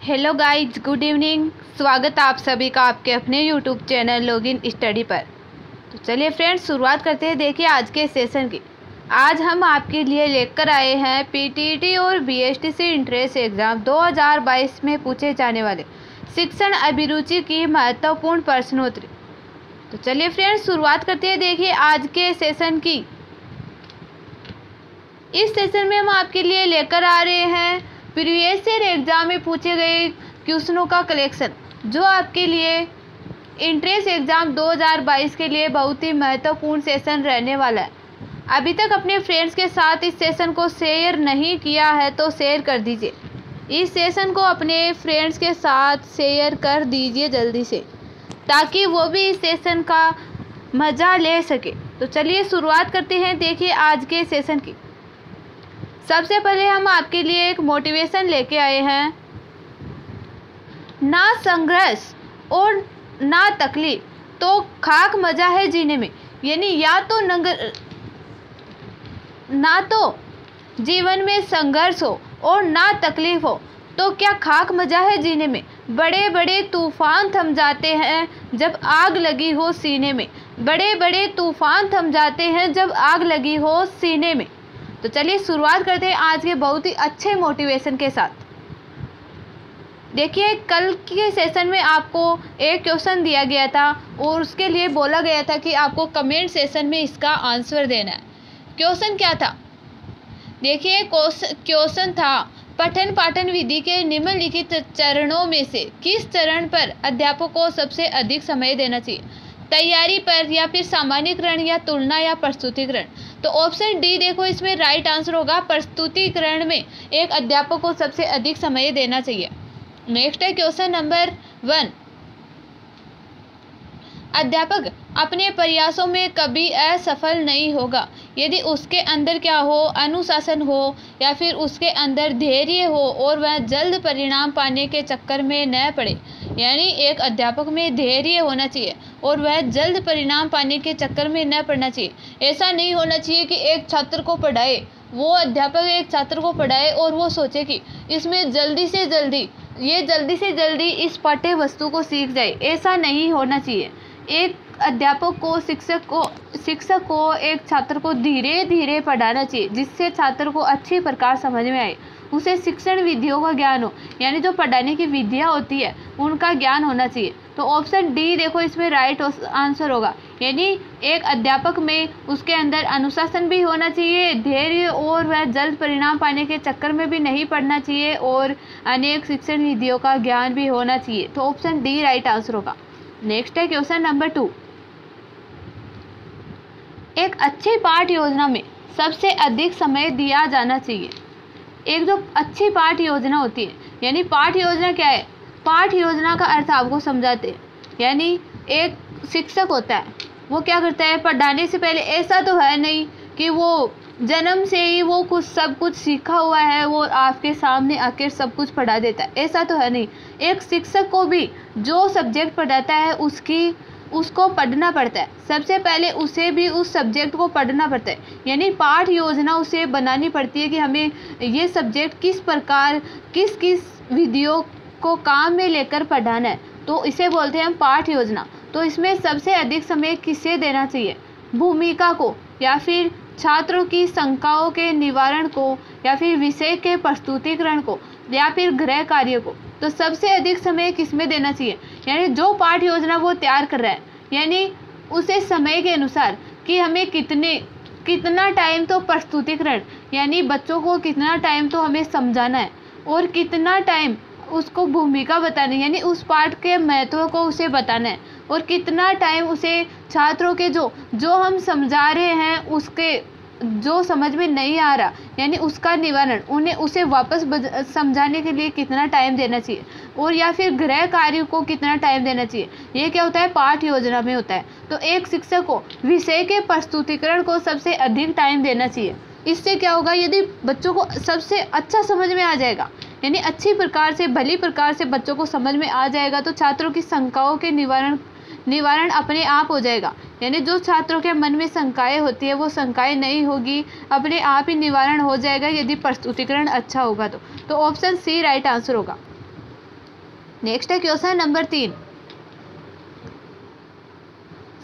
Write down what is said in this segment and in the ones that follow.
Hello guys, good evening. स्वागत है आप सभी का आपके अपने यूट्यूब चैनल लॉगिन स्टडी पर। तो चलिए फ्रेंड्स, शुरुआत करते हैं। देखिए आज के सेशन की। आज हम आपके लिए लेकर आए हैं पीटीटी और बीएसटीसी इंट्रेंस एग्ज़ाम 2022 में पूछे जाने वाले शिक्षण अभिरुचि की महत्वपूर्ण प्रश्नोत्तरी। तो चलिए फ्रेंड्स, शुरुआत करते हैं। देखिए आज के सेशन की। इस सेशन में हम आपके लिए लेकर आ रहे हैं प्रीवियस ईयर एग्जाम में पूछे गए क्वेश्चनों का कलेक्शन, जो आपके लिए एंट्रेंस एग्ज़ाम 2022 के लिए बहुत ही महत्वपूर्ण सेशन रहने वाला है। अभी तक अपने फ्रेंड्स के साथ इस सेशन को शेयर नहीं किया है तो शेयर कर दीजिए। इस सेशन को अपने फ्रेंड्स के साथ शेयर कर दीजिए जल्दी से, ताकि वो भी इस सेशन का मज़ा ले सके। तो चलिए शुरुआत करते हैं। देखिए आज के सेशन की। सबसे पहले हम आपके लिए एक मोटिवेशन लेके आए हैं। ना संघर्ष और ना तकलीफ तो खाक मजा है जीने में। यानी ना तो जीवन में संघर्ष हो और ना तकलीफ हो तो क्या खाक मजा है जीने में। बड़े बड़े तूफान थम जाते हैं जब आग लगी हो सीने में। बड़े बड़े तूफान थम जाते हैं जब आग लगी हो सीने में। तो चलिए शुरुआत करते हैं आज के बहुत ही अच्छे मोटिवेशन के साथ। देखिए कल के सेशन में आपको एक क्वेश्चन दिया गया था और उसके लिए बोला गया था कि आपको कमेंट सेशन में इसका आंसर देना है। क्वेश्चन क्या था? देखिए क्वेश्चन था, पठन पाठन विधि के निम्नलिखित चरणों में से किस चरण पर अध्यापक को सबसे अधिक समय देना चाहिए? तैयारी पर, या फिर सामान्यीकरण, या तुलना, या प्रस्तुतिकरण। तो ऑप्शन डी देखो इसमें राइट आंसर होगा। प्रस्तुतिकरण में एक अध्यापक को सबसे अधिक समय देना चाहिए। नेक्स्ट है क्वेश्चन नंबर 1। अध्यापक अपने प्रयासों में कभी असफल नहीं होगा यदि उसके अंदर क्या हो? अनुशासन हो, या फिर उसके अंदर धैर्य हो और वह जल्द परिणाम पाने के चक्कर में न पड़े। यानी एक अध्यापक में धैर्य होना चाहिए और वह जल्द परिणाम पाने के चक्कर में न पड़ना चाहिए। ऐसा नहीं होना चाहिए कि एक छात्र को पढ़ाए, वो अध्यापक एक छात्र को पढ़ाए और वो सोचे कि इसमें जल्दी से जल्दी इस पाठ्य वस्तु को सीख जाए। ऐसा नहीं होना चाहिए। एक अध्यापक को, शिक्षक को एक छात्र को धीरे धीरे पढ़ाना चाहिए, जिससे छात्र को अच्छी प्रकार समझ में आए, उसे शिक्षण विधियों का ज्ञान हो। यानी जो पढ़ाने की विधियाँ होती है उनका ज्ञान होना चाहिए। तो ऑप्शन डी देखो इसमें राइट आंसर होगा। यानी एक अध्यापक में उसके अंदर अनुशासन भी होना चाहिए, धैर्य, और वह जल्द परिणाम पाने के चक्कर में भी नहीं पढ़ना चाहिए, और अनेक शिक्षण विधियों का ज्ञान भी होना चाहिए। तो ऑप्शन डी राइट आंसर होगा। नेक्स्ट है क्वेश्चन नंबर 2। एक अच्छी पाठ योजना में सबसे अधिक समय दिया जाना चाहिए। एक जो अच्छी पाठ योजना होती है, यानी पाठ योजना क्या है? पाठ योजना का अर्थ आपको समझाते हैं। यानी एक शिक्षक होता है, वो क्या करता है? पढ़ाने से पहले ऐसा तो है नहीं कि वो जन्म से ही वो सब कुछ सीखा हुआ है, वो आपके सामने आकर सब कुछ पढ़ा देता है। ऐसा तो है नहीं। एक शिक्षक को भी जो सब्जेक्ट पढ़ाता है उसको पढ़ना पड़ता है। सबसे पहले उसे भी उस सब्जेक्ट को पढ़ना पड़ता है। यानी पाठ योजना उसे बनानी पड़ती है कि हमें ये सब्जेक्ट किस प्रकार किस विधियों को काम में लेकर पढ़ाना है। तो इसे बोलते हैं हम पाठ योजना। तो इसमें सबसे अधिक समय किसे देना चाहिए? भूमिका को, या फिर छात्रों की शंकाओं के निवारण को, या फिर विषय के प्रस्तुतिकरण को, या फिर गृह कार्य को। तो सबसे अधिक समय किसमें देना चाहिए? यानी जो पाठ योजना वो तैयार कर रहा है, यानी उसे समय के अनुसार कि हमें कितना टाइम तो प्रस्तुतिकरण, यानी बच्चों को कितना टाइम तो हमें समझाना है, और कितना टाइम उसको भूमिका बतानी है, यानी उस पाठ के महत्व को उसे बताना है, और कितना टाइम उसे छात्रों के जो हम समझा रहे हैं उसके जो समझ में नहीं आ रहा, यानी उसका निवारण, उसे वापस समझाने के लिए कितना टाइम देना चाहिए, और या फिर गृह कार्य को कितना टाइम देना चाहिए। ये क्या होता है? पाठ योजना में होता है। तो एक शिक्षक को विषय के प्रस्तुतिकरण को सबसे अधिक टाइम देना चाहिए। इससे क्या होगा? यदि बच्चों को सबसे अच्छा समझ में आ जाएगा, यानी अच्छी प्रकार से, भली प्रकार से बच्चों को समझ में आ जाएगा, तो छात्रों की शंकाओं के निवारण अपने आप हो जाएगा। यानी जो छात्रों के मन में शंकाएं होती है वो शंकाएं नहीं होगी, अपने आप ही निवारण हो जाएगा यदि प्रस्तुतिकरण अच्छा होगा। तो ऑप्शन सी राइट आंसर होगा। नेक्स्ट है क्वेश्चन नंबर 3,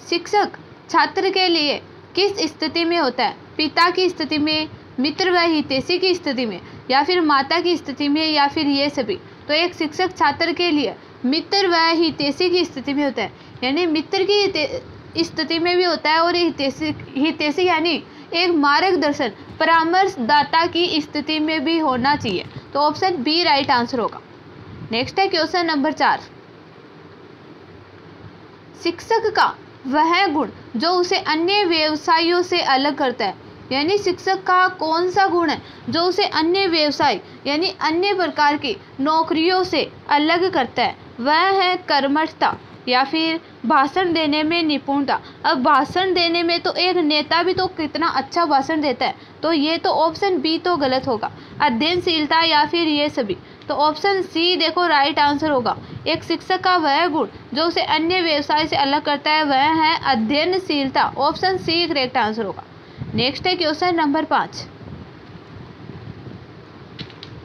शिक्षक छात्र के लिए किस स्थिति में होता है? पिता की स्थिति में, मित्र व हितैषी की स्थिति में, या फिर माता की स्थिति में, या फिर ये सभी? तो एक शिक्षक छात्र के लिए मित्र व हितैषी की स्थिति में होता है, यानी मित्र की स्थिति में भी होता है और हितैषी यानी एक मार्गदर्शन परामर्शदाता की स्थिति में भी होना चाहिए। तो ऑप्शन बी राइट आंसर होगा। नेक्स्ट है क्वेश्चन नंबर 4, शिक्षक का वह गुण जो उसे अन्य व्यवसायियों से अलग करता है, यानी शिक्षक का कौन सा गुण है जो उसे अन्य व्यवसाय यानी अन्य प्रकार की नौकरियों से अलग करता है? वह है कर्मठता या फिर भाषण देने में निपुणता। अब भाषण देने में तो एक नेता भी तो कितना अच्छा भाषण देता है, तो ये तो ऑप्शन बी तो गलत होगा। अध्ययनशीलता या फिर ये सभी? तो ऑप्शन सी देखो राइट आंसर होगा। एक शिक्षक का वह गुण जो उसे अन्य व्यवसाय से अलग करता है वह है अध्ययनशीलता। ऑप्शन सी करेक्ट आंसर होगा। नेक्स्ट है क्वेश्चन नंबर 5।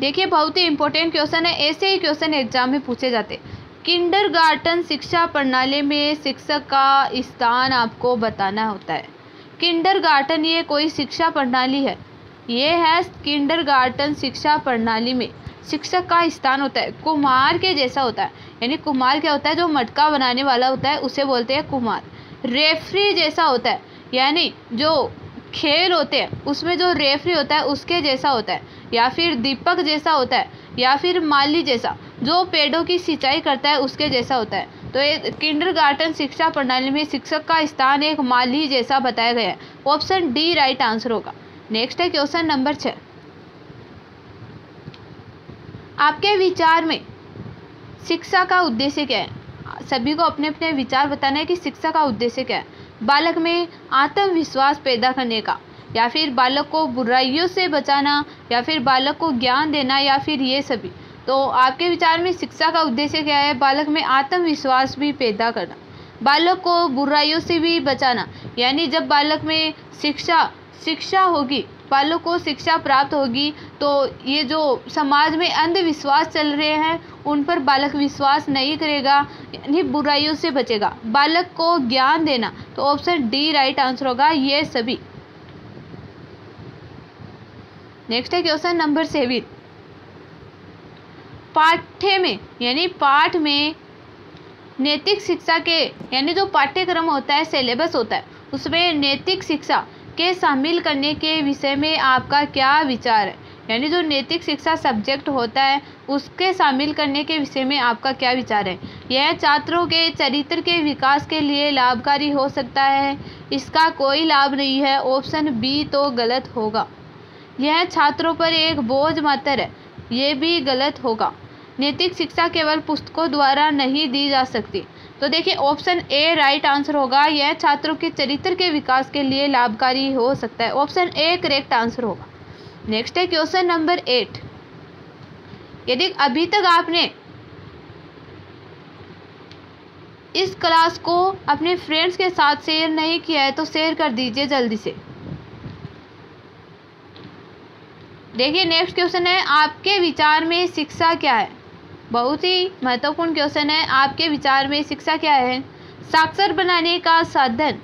देखिए बहुत ही इंपॉर्टेंट क्वेश्चन है, ऐसे ही क्वेश्चन एग्जाम में पूछे जाते। किंडरगार्टन शिक्षा प्रणाली में शिक्षक का स्थान आपको बताना होता है। किंडरगार्टन ये कोई शिक्षा प्रणाली है, ये है किंडरगार्टन शिक्षा प्रणाली में शिक्षक का स्थान होता है कुम्हार के जैसा होता है, यानी कुम्हार क्या होता है? जो मटका बनाने वाला होता है उसे बोलते हैं कुम्हार। रेफरी जैसा होता है, यानी जो खेल होते हैं उसमें जो रेफरी होता है उसके जैसा होता है, या फिर दीपक जैसा होता है, या फिर माली जैसा जो पेड़ों की सिंचाई करता है उसके जैसा होता है। तो एक किंडरगार्टन शिक्षा प्रणाली में शिक्षक का स्थान एक माली जैसा बताया गया है। ऑप्शन डी राइट आंसर होगा। नेक्स्ट है क्वेश्चन नंबर 6, आपके विचार में शिक्षा का उद्देश्य क्या है? सभी को अपने अपने विचार बताना है कि शिक्षा का उद्देश्य क्या है। बालक में आत्मविश्वास पैदा करने का, या फिर बालक को बुराइयों से बचाना, या फिर बालक को ज्ञान देना, या फिर ये सभी? तो आपके विचार में शिक्षा का उद्देश्य क्या है? बालक में आत्मविश्वास भी पैदा करना, बालक को बुराइयों से भी बचाना, यानी जब बालक में शिक्षा होगी, बालक को शिक्षा प्राप्त होगी, तो ये जो समाज में अंधविश्वास चल रहे हैं उन पर बालक विश्वास नहीं करेगा, यानी बुराइयों से बचेगा। बालक को ज्ञान देना, तो ऑप्शन डी राइट आंसर होगा, ये सभी। नेक्स्ट है क्वेश्चन नंबर 7, पाठ्य में यानी पाठ में नैतिक शिक्षा के यानी जो पाठ्यक्रम होता है, सिलेबस होता है, उसमें नैतिक शिक्षा के शामिल करने के विषय में आपका क्या विचार है? यानी जो नैतिक शिक्षा सब्जेक्ट होता है उसके शामिल करने के विषय में आपका क्या विचार है? यह छात्रों के चरित्र के विकास के लिए लाभकारी हो सकता है, इसका कोई लाभ नहीं है। ऑप्शन बी तो गलत होगा। यह छात्रों पर एक बोझ मात्र है, ये भी गलत होगा। नैतिक शिक्षा केवल पुस्तकों द्वारा नहीं दी जा सकती। तो देखिए ऑप्शन ए राइट आंसर होगा। यह छात्रों के चरित्र के विकास के लिए लाभकारी हो सकता है। ऑप्शन ए करेक्ट आंसर होगा। नेक्स्ट है क्वेश्चन नंबर 8, यदि अभी तक आपने इस क्लास को अपने फ्रेंड्स के साथ शेयर नहीं किया है तो शेयर कर दीजिए जल्दी से। देखिए नेक्स्ट क्वेश्चन है, आपके विचार में शिक्षा क्या है? बहुत ही महत्वपूर्ण क्वेश्चन है। आपके विचार में शिक्षा क्या है? साक्षर बनाने का साधन,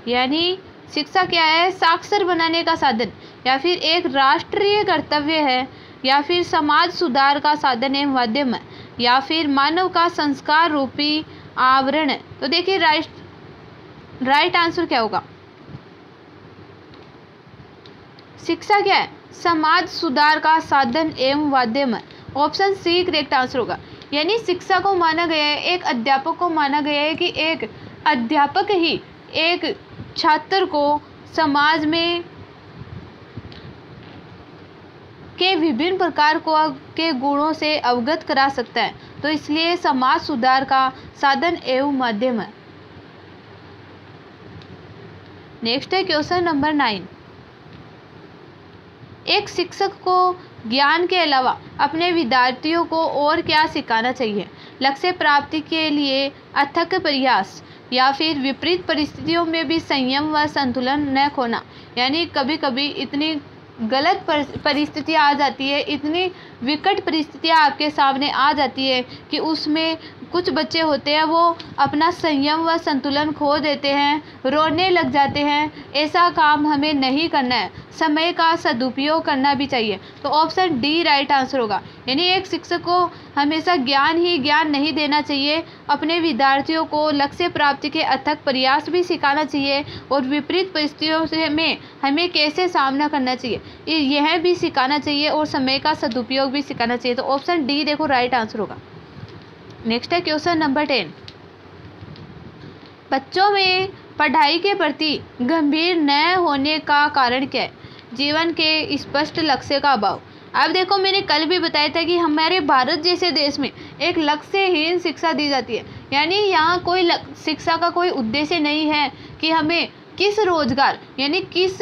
यानी शिक्षा क्या है? साक्षर बनाने का साधन, या फिर एक राष्ट्रीय कर्तव्य है, या फिर समाज सुधार का साधन एवं माध्यम है, या फिर मानव का संस्कार रूपी आवरण है। तो देखिए राइट आंसर क्या होगा? शिक्षा क्या है? समाज सुधार का साधन एवं माध्यम है। ऑप्शन सी करेक्ट आंसर होगा। यानी शिक्षा को माना गया है, एक अध्यापक को माना गया है कि एक अध्यापक ही एक छात्र को समाज में के विभिन्न प्रकार के गुणों से अवगत करा सकता है, तो इसलिए समाज सुधार का साधन एवं माध्यम है। नेक्स्ट है क्वेश्चन नंबर 9, एक शिक्षक को ज्ञान के अलावा अपने विद्यार्थियों को और क्या सिखाना चाहिए? लक्ष्य प्राप्ति के लिए अथक प्रयास, या फिर विपरीत परिस्थितियों में भी संयम व संतुलन न खोना, यानी कभी कभी इतनी गलत परिस्थितियाँ आ जाती है, इतनी विकट परिस्थितियाँ आपके सामने आ जाती है कि उसमें कुछ बच्चे होते हैं वो अपना संयम व संतुलन खो देते हैं, रोने लग जाते हैं। ऐसा काम हमें नहीं करना है, समय का सदुपयोग करना भी चाहिए। तो ऑप्शन डी राइट आंसर होगा। यानी एक शिक्षक को हमेशा ज्ञान ही ज्ञान नहीं देना चाहिए, अपने विद्यार्थियों को लक्ष्य प्राप्ति के अथक प्रयास भी सिखाना चाहिए और विपरीत परिस्थितियों में हमें कैसे सामना करना चाहिए यह भी सिखाना चाहिए और समय का सदुपयोग भी सिखाना चाहिए। तो ऑप्शन डी देखो राइट आंसर होगा। नेक्स्ट है क्वेश्चन नंबर 10। बच्चों में पढ़ाई के प्रति गंभीर न होने का कारण क्या है? जीवन के स्पष्ट लक्ष्य का अभाव। अब देखो, मैंने कल भी बताया था कि हमारे भारत जैसे देश में एक लक्ष्यहीन शिक्षा दी जाती है। यानी यहाँ कोई शिक्षा का कोई उद्देश्य नहीं है कि हमें किस रोजगार यानी किस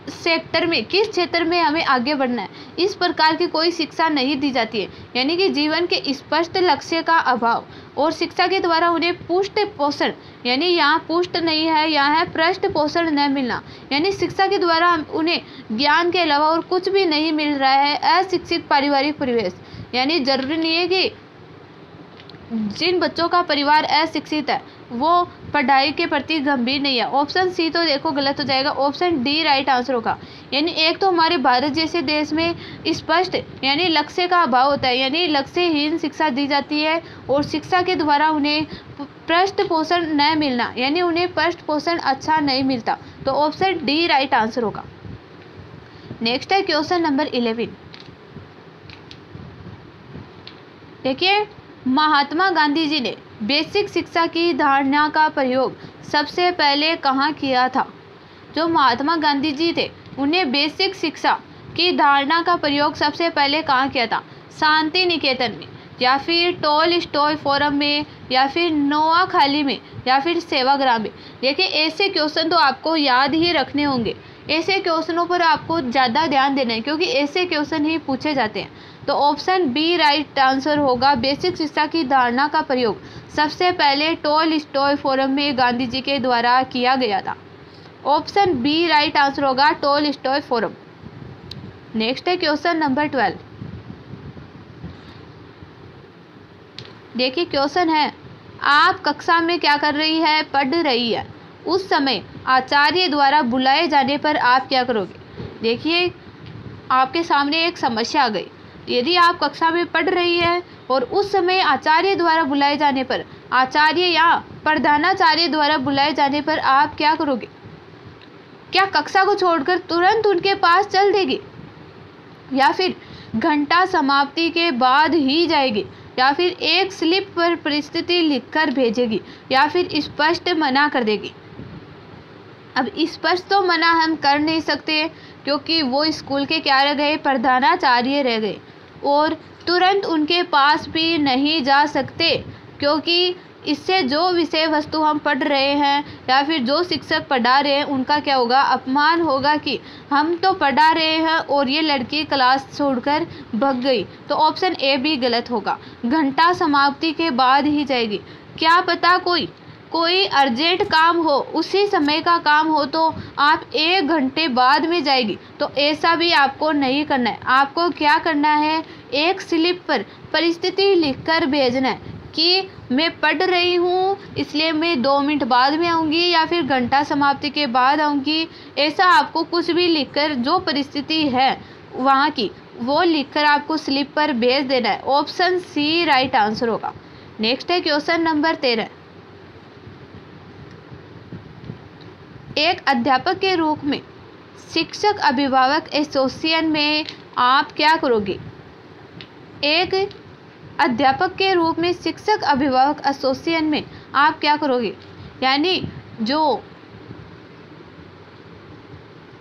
सेक्टर में, किस क्षेत्र में हमें आगे बढ़ना है, इस प्रकार की कोई शिक्षा नहीं दी जाती है। यानी कि जीवन के स्पष्ट लक्ष्य का अभाव और शिक्षा के द्वारा उन्हें पुष्ट पोषण, यानी यहाँ पुष्ट नहीं है, यहाँ है पृष्ठ पोषण न मिलना। यानी शिक्षा के द्वारा उन्हें ज्ञान के अलावा और कुछ भी नहीं मिल रहा है। अशिक्षित पारिवारिक परिवेश, यानी जरूरी नहीं है कि जिन बच्चों का परिवार अशिक्षित है वो पढ़ाई के प्रति गंभीर नहीं है। ऑप्शन सी तो देखो गलत हो जाएगा, ऑप्शन डी राइट आंसर होगा। यानी एक तो हमारे भारत जैसे देश में स्पष्ट यानी लक्ष्य का अभाव होता है, यानी लक्ष्यहीन शिक्षा दी जाती है और शिक्षा के द्वारा उन्हें पृष्ठ पोषण न मिलना, यानी उन्हें पृष्ठ पोषण अच्छा नहीं मिलता। तो ऑप्शन डी राइट आंसर होगा। नेक्स्ट है क्वेश्चन नंबर 11। देखिए, महात्मा गांधी जी ने बेसिक शिक्षा की धारणा का प्रयोग सबसे पहले कहाँ किया था? जो महात्मा गांधी जी थे उन्हें बेसिक शिक्षा की धारणा का प्रयोग सबसे पहले कहाँ किया था? शांति निकेतन में, या फिर टॉलस्टॉय फोरम में, या फिर नोआखाली में, या फिर सेवाग्राम में। देखिए, ऐसे क्वेश्चन तो आपको याद ही रखने होंगे, ऐसे क्वेश्चनों पर आपको ज़्यादा ध्यान देना है क्योंकि ऐसे क्वेश्चन ही पूछे जाते हैं। तो ऑप्शन बी राइट आंसर होगा। बेसिक शिक्षा की धारणा का प्रयोग सबसे पहले टॉलस्टॉय फोरम में गांधी जी के द्वारा किया गया था। ऑप्शन बी राइट आंसर होगा, टॉलस्टॉय फोरम। नेक्स्ट है क्वेश्चन नंबर 12। देखिए, क्वेश्चन है, आप कक्षा में क्या कर रही है? पढ़ रही है। उस समय आचार्य द्वारा बुलाए जाने पर आप क्या करोगे? देखिए, आपके सामने एक समस्या आ गई। यदि आप कक्षा में पढ़ रही है और उस समय आचार्य द्वारा बुलाए जाने पर, आचार्य या प्रधानाचार्य द्वारा बुलाए जाने पर आप क्या करोगे? क्या कक्षा को छोड़कर तुरंत उनके पास चल देगी, या फिर घंटा समाप्ति के बाद ही जाएगी, या फिर एक स्लिप पर परिस्थिति लिखकर भेजेगी, या फिर स्पष्ट मना कर देगी? अब स्पष्ट तो मना हम कर नहीं सकते क्योंकि वो स्कूल के क्या रह गए? प्रधानाचार्य रह गए। और तुरंत उनके पास भी नहीं जा सकते क्योंकि इससे जो विषय वस्तु हम पढ़ रहे हैं या फिर जो शिक्षक पढ़ा रहे हैं उनका क्या होगा? अपमान होगा कि हम तो पढ़ा रहे हैं और ये लड़की क्लास छोड़कर भाग गई। तो ऑप्शन ए भी गलत होगा, घंटा समाप्ति के बाद ही जाएगी। क्या पता कोई अर्जेंट काम हो, उसी समय का काम हो तो आप 1 घंटे बाद में जाएगी। तो ऐसा भी आपको नहीं करना है। आपको क्या करना है? एक स्लिप पर परिस्थिति लिखकर भेजना है कि मैं पढ़ रही हूँ इसलिए मैं 2 मिनट बाद में आऊँगी या फिर घंटा समाप्ति के बाद आऊँगी। ऐसा आपको कुछ भी लिखकर जो परिस्थिति है वहाँ की वो लिखकर आपको स्लिप पर भेज देना है। ऑप्शन सी राइट आंसर होगा। नेक्स्ट है क्वेश्चन नंबर 13। एक अध्यापक के रूप में शिक्षक अभिभावक एसोसिएशन में आप क्या करोगे? एक अध्यापक के रूप में शिक्षक अभिभावक एसोसिएशन में आप क्या करोगे? यानी जो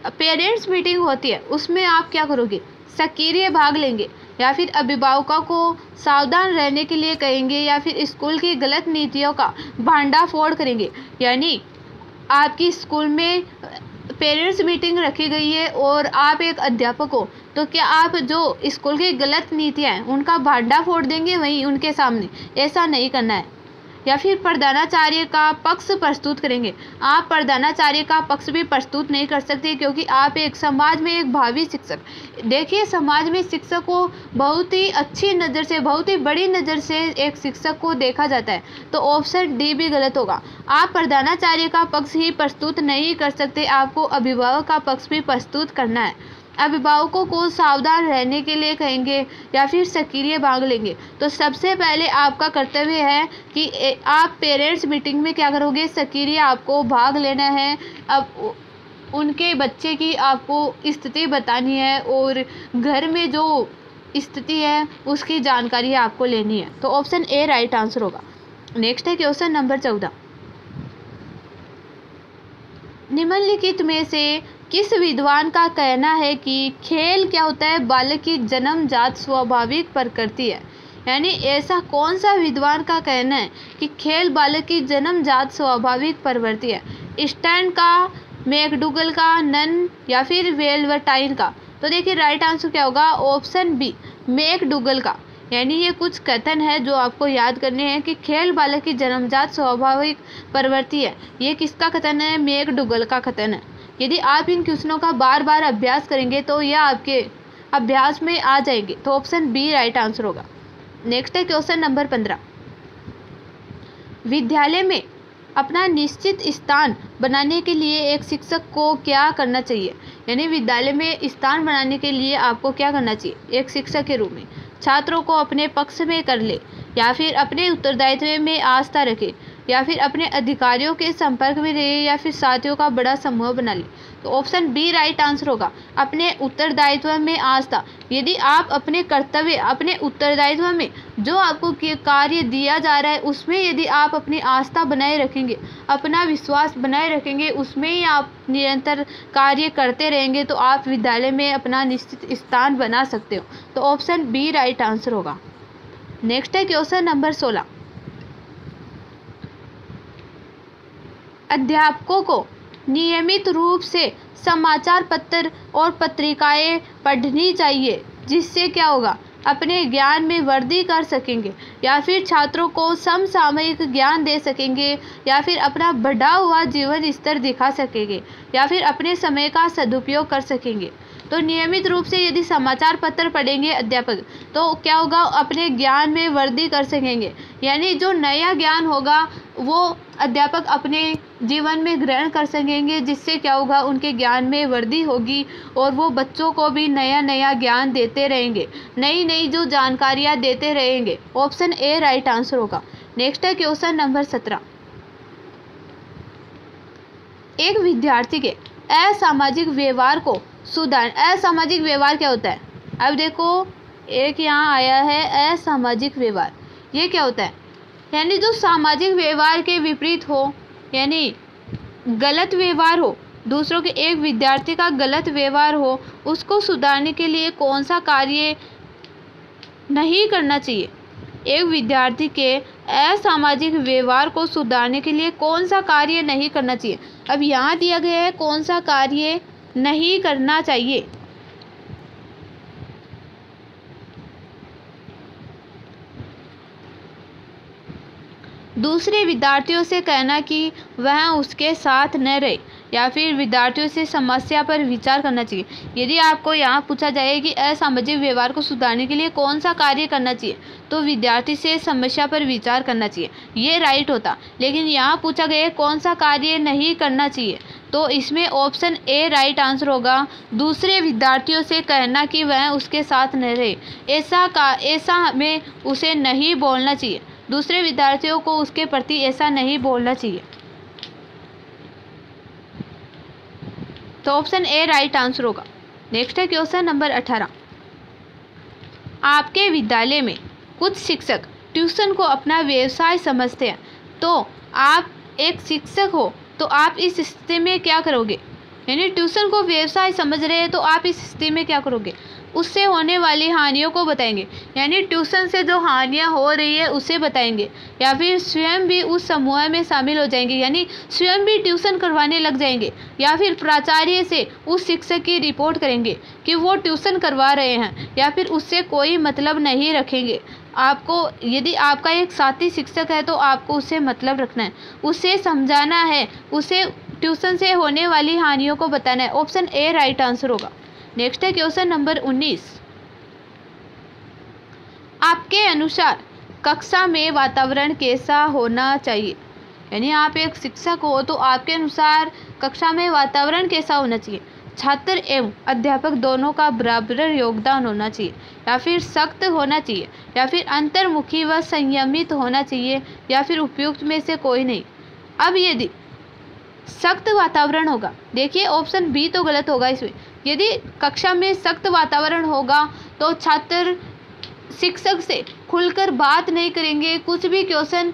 पेरेंट्स मीटिंग होती है उसमें आप क्या करोगे? सक्रिय भाग लेंगे, या फिर अभिभावकों को सावधान रहने के लिए कहेंगे, या फिर स्कूल की गलत नीतियों का भांडाफोड़ करेंगे? यानी आपकी स्कूल में पेरेंट्स मीटिंग रखी गई है और आप एक अध्यापक हो, तो क्या आप जो स्कूल की गलत नीतियाँ हैं उनका भांडाफोड़ देंगे वहीं उनके सामने? ऐसा नहीं करना है। या फिर प्रधानाचार्य का पक्ष प्रस्तुत करेंगे। आप प्रधानाचार्य का पक्ष भी प्रस्तुत नहीं कर सकते, क्योंकि आप एक समाज में एक भावी शिक्षक, देखिए समाज में शिक्षक को बहुत ही अच्छी नज़र से, बहुत ही बड़ी नज़र से एक शिक्षक को देखा जाता है। तो ऑप्शन डी भी गलत होगा। आप प्रधानाचार्य का पक्ष ही प्रस्तुत नहीं कर सकते, आपको अभिभावक का पक्ष भी प्रस्तुत करना है। अभिभावकों को सावधान रहने के लिए कहेंगे या फिर सक्रिय भाग लेंगे। तो सबसे पहले आपका कर्तव्य है कि आप पेरेंट्स मीटिंग में क्या करोगे, सक्रिय आपको भाग लेना है। अब उनके बच्चे की आपको स्थिति बतानी है और घर में जो स्थिति है उसकी जानकारी आपको लेनी है। तो ऑप्शन ए राइट आंसर होगा। नेक्स्ट है क्वेश्चन नंबर 14। निम्नलिखित में से किस विद्वान का कहना है कि खेल क्या होता है, बालक की जन्मजात स्वाभाविक प्रकृति है। यानी ऐसा कौन सा विद्वान का कहना है कि खेल बालक की जन्मजात स्वाभाविक प्रवृत्ति है। स्टैन का, मैकडूगल का, नन या फिर वेलवर्टाइन का। तो देखिए राइट आंसर क्या होगा, ऑप्शन बी मैकडूगल का। यानी ये कुछ कथन है जो आपको याद करने हैं कि खेल बालक की जन्मजात स्वाभाविक प्रवृत्ति है। ये किसका कथन है, मैकडूगल का कथन है। यदि आप इन क्वेश्चनों का बार बार अभ्यास करेंगे तो यह आपके अभ्यास में आ जाएंगे। तो ऑप्शन बी राइट आंसर होगा। नेक्स्ट है क्वेश्चन नंबर 15। विद्यालय में अपना निश्चित स्थान बनाने के लिए एक शिक्षक को क्या करना चाहिए। यानी विद्यालय में स्थान बनाने के लिए आपको क्या करना चाहिए एक शिक्षक के रूप में। छात्रों को अपने पक्ष में कर ले, या फिर अपने उत्तरदायित्व में आस्था रखे, या फिर अपने अधिकारियों के संपर्क में रहे, या फिर साथियों का बड़ा समूह बना ले। तो ऑप्शन बी राइट आंसर होगा, अपने उत्तरदायित्व में आस्था। यदि आप अपने कर्तव्य, अपने उत्तरदायित्व में जो आपको कार्य दिया जा रहा है उसमें यदि आप अपनी आस्था बनाए रखेंगे, अपना विश्वास बनाए रखेंगे, उसमें ही आप निरंतर कार्य करते रहेंगे तो आप विद्यालय में अपना निश्चित स्थान बना सकते हो। तो ऑप्शन बी राइट आंसर होगा। नेक्स्ट है क्वेश्चन नंबर 16। अध्यापकों को नियमित रूप से समाचार पत्र और पत्रिकाएं पढ़नी चाहिए, जिससे क्या होगा, अपने ज्ञान में वृद्धि कर सकेंगे, या फिर छात्रों को समसामयिक ज्ञान दे सकेंगे, या फिर अपना बढ़ा हुआ जीवन स्तर दिखा सकेंगे, या फिर अपने समय का सदुपयोग कर सकेंगे। तो नियमित रूप से यदि समाचार पत्र पढ़ेंगे अध्यापक तो क्या होगा, अपने ज्ञान में वृद्धि कर सकेंगे। यानी जो नया ज्ञान होगा वो अध्यापक अपने जीवन में ग्रहण कर सकेंगे, जिससे क्या होगा, उनके ज्ञान में वृद्धि होगी और वो बच्चों को भी नया नया ज्ञान देते रहेंगे, नई नई जो जानकारियाँ देते रहेंगे। ऑप्शन ए राइट आंसर होगा। नेक्स्ट है क्वेश्चन नंबर 17। एक विद्यार्थी के असामाजिक व्यवहार को सुधार। असामाजिक व्यवहार क्या होता है, अब देखो एक यहाँ आया है असामाजिक व्यवहार। ये क्या होता है, यानी जो सामाजिक व्यवहार के विपरीत हो, यानी गलत व्यवहार हो, दूसरों के, एक विद्यार्थी का गलत व्यवहार हो, उसको सुधारने के लिए कौन सा कार्य नहीं करना चाहिए। एक विद्यार्थी के असामाजिक व्यवहार को सुधारने के लिए कौन सा कार्य नहीं करना चाहिए। अब यहाँ दिया गया है कौन सा कार्य नहीं करना चाहिए। दूसरे विद्यार्थियों से कहना कि वह उसके साथ न रहे, या फिर विद्यार्थियों से समस्या पर विचार करना चाहिए। यदि आपको यहाँ पूछा जाए कि असामाजिक व्यवहार को सुधारने के लिए कौन सा कार्य करना चाहिए, तो विद्यार्थी से समस्या पर विचार करना चाहिए, ये राइट होता। लेकिन यहाँ पूछा गया कौन सा कार्य नहीं करना चाहिए, तो इसमें ऑप्शन ए राइट आंसर होगा। दूसरे विद्यार्थियों से कहना कि वह उसके साथ न रहे, ऐसा हमें उसे नहीं बोलना चाहिए। दूसरे विद्यार्थियों को उसके प्रति ऐसा नहीं बोलना चाहिए। तो ऑप्शन ए राइट आंसर होगा। नेक्स्ट है क्वेश्चन नंबर 18। आपके विद्यालय में कुछ शिक्षक ट्यूशन को अपना व्यवसाय समझते हैं, तो आप एक शिक्षक हो तो आप इस स्थिति में क्या करोगे। यानी ट्यूशन को व्यवसाय समझ रहे हैं तो आप इस स्थिति में क्या करोगे, उससे होने वाली हानियों को बताएंगे। यानी ट्यूशन से जो हानियां हो रही है उसे बताएंगे, या फिर स्वयं भी उस समूह में शामिल हो जाएंगे, यानी स्वयं भी ट्यूशन करवाने लग जाएंगे, या फिर प्राचार्य से उस शिक्षक की रिपोर्ट करेंगे कि वो ट्यूशन करवा रहे हैं, या फिर उससे कोई मतलब नहीं रखेंगे। आपको यदि आपका एक साथी शिक्षक है तो आपको उससे मतलब रखना है, उसे समझाना है, उसे ट्यूशन से होने वाली हानियों को बताना है। ऑप्शन ए राइट आंसर होगा। नेक्स्ट है क्वेश्चन नंबर 19। आपके अनुसार कक्षा में वातावरण कैसा होना चाहिए? यानी आप एक शिक्षक हो तो आपके अनुसार कक्षा में वातावरण कैसा होना चाहिए? छात्र एवं अध्यापक दोनों का बराबर योगदान होना चाहिए, या फिर सख्त होना चाहिए, या फिर अंतर्मुखी व संयमित होना चाहिए, या फिर उपयुक्त में से कोई नहीं। अब यदि सख्त वातावरण होगा, देखिए ऑप्शन बी तो गलत होगा इसमें। यदि कक्षा में सख्त वातावरण होगा तो छात्र शिक्षक से खुलकर बात नहीं करेंगे, कुछ भी क्वेश्चन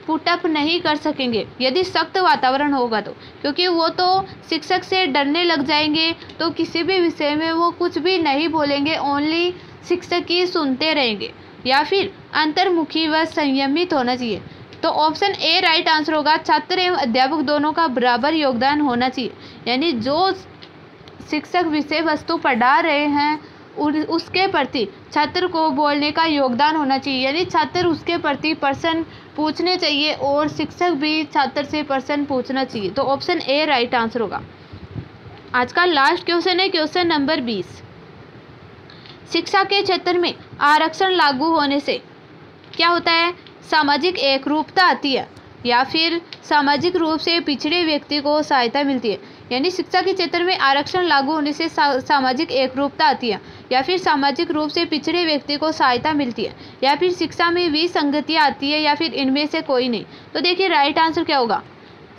पुटअप नहीं कर सकेंगे यदि सख्त वातावरण होगा तो, क्योंकि वो तो शिक्षक से डरने लग जाएंगे, तो किसी भी विषय में वो कुछ भी नहीं बोलेंगे, ओनली शिक्षक की सुनते रहेंगे। या फिर अंतर्मुखी व संयमित होना चाहिए, तो ऑप्शन ए राइट आंसर होगा। छात्र एवं अध्यापक दोनों का बराबर योगदान होना चाहिए, यानी जो शिक्षक विषय वस्तु पढ़ा रहे हैं उसके प्रति छात्र को बोलने का योगदान होना चाहिए, यानी छात्र उसके प्रति प्रश्न पूछने चाहिए और शिक्षक भी छात्र से प्रश्न पूछना चाहिए। तो ऑप्शन ए राइट आंसर होगा। आज का लास्ट क्वेश्चन है क्वेश्चन नंबर 20। शिक्षा के क्षेत्र में आरक्षण लागू होने से क्या होता है? सामाजिक एकरूपता आती है, या फिर सामाजिक रूप से पिछड़े व्यक्ति को सहायता मिलती है। यानी शिक्षा के क्षेत्र में आरक्षण लागू होने से सामाजिक एकरूपता आती है, या फिर सामाजिक रूप से पिछड़े व्यक्ति को सहायता मिलती है, या फिर शिक्षा में विसंगतियाँ आती है, या फिर इनमें से कोई नहीं। तो देखिए राइट आंसर क्या होगा?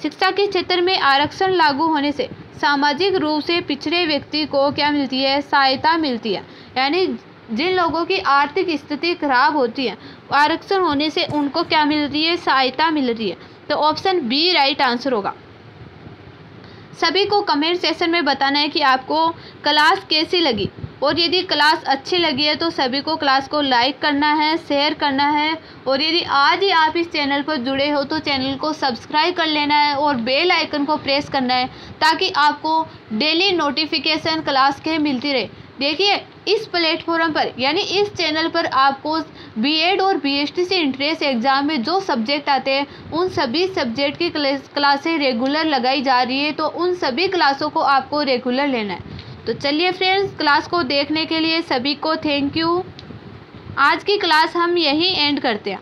शिक्षा के क्षेत्र में आरक्षण लागू होने से सामाजिक रूप से पिछड़े व्यक्ति को क्या मिलती है? सहायता मिलती है। यानी जिन लोगों की आर्थिक स्थिति खराब होती है, आरक्षण होने से उनको क्या मिल रही है? सहायता मिल रही है। तो ऑप्शन बी राइट आंसर होगा। सभी को कमेंट सेक्शन में बताना है कि आपको क्लास कैसी लगी, और यदि क्लास अच्छी लगी है तो सभी को क्लास को लाइक करना है, शेयर करना है, और यदि आज ही आप इस चैनल पर जुड़े हो तो चैनल को सब्सक्राइब कर लेना है और बेल आइकन को प्रेस करना है, ताकि आपको डेली नोटिफिकेशन क्लास के मिलती रहे। देखिए इस प्लेटफॉर्म पर यानी इस चैनल पर आपको बीएड और बीएसटी से इंट्रेंस एग्जाम में जो सब्जेक्ट आते हैं उन सभी सब्जेक्ट की क्लासें रेगुलर लगाई जा रही है, तो उन सभी क्लासों को आपको रेगुलर लेना है। तो चलिए फ्रेंड्स, क्लास को देखने के लिए सभी को थैंक यू। आज की क्लास हम यहीं एंड करते हैं।